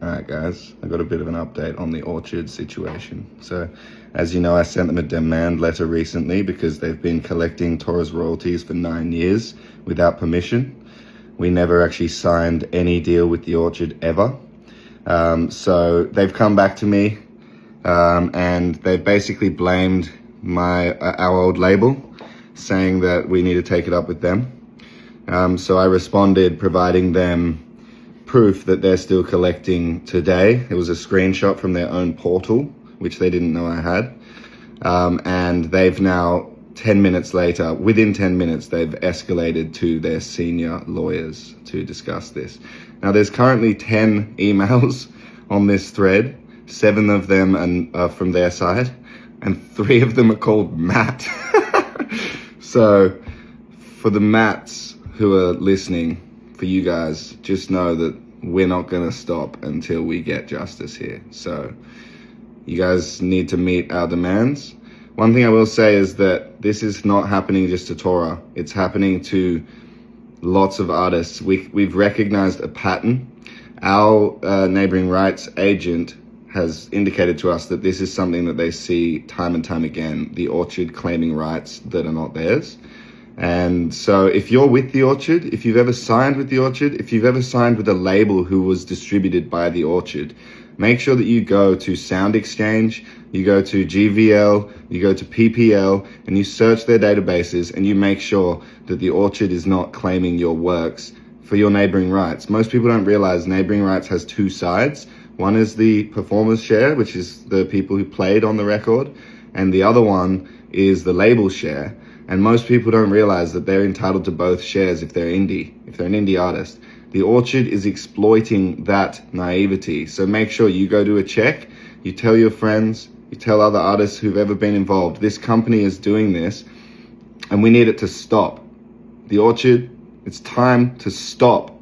Alright guys, I got a bit of an update on the Orchard situation. So, as you know, I sent them a demand letter recently because they've been collecting Tora's royalties for 9 years without permission. We never actually signed any deal with the Orchard ever. So they've come back to me and they've basically blamed our old label, saying that we need to take it up with them. So I responded providing them proof that they're still collecting today. It was a screenshot from their own portal, which they didn't know I had. And they've now, 10 minutes later, within 10 minutes, they've escalated to their senior lawyers to discuss this. Now, there's currently 10 emails on this thread. 7 of them are from their side, and 3 of them are called Matt. So, for the Matts who are listening, for you guys, just know that we're not gonna stop until we get justice here. So you guys need to meet our demands. One thing I will say is that this is not happening just to Tora. It's happening to lots of artists. We've recognized a pattern. Our neighboring rights agent has indicated to us that this is something that they see time and time again, the Orchard claiming rights that are not theirs. And so if you're with the Orchard, if you've ever signed with the Orchard, if you've ever signed with a label who was distributed by the Orchard, make sure that you go to Sound Exchange, you go to GVL, you go to PPL, and you search their databases and you make sure that the Orchard is not claiming your works for your neighboring rights. Most people don't realize neighboring rights has 2 sides. One is the performer's share, which is the people who played on the record, and the other one is the label share. And most people don't realize that they're entitled to both shares if they're an indie artist. The Orchard is exploiting that naivety. So make sure you go do a check, you tell your friends, you tell other artists who've ever been involved, this company is doing this and we need it to stop. The Orchard, it's time to stop.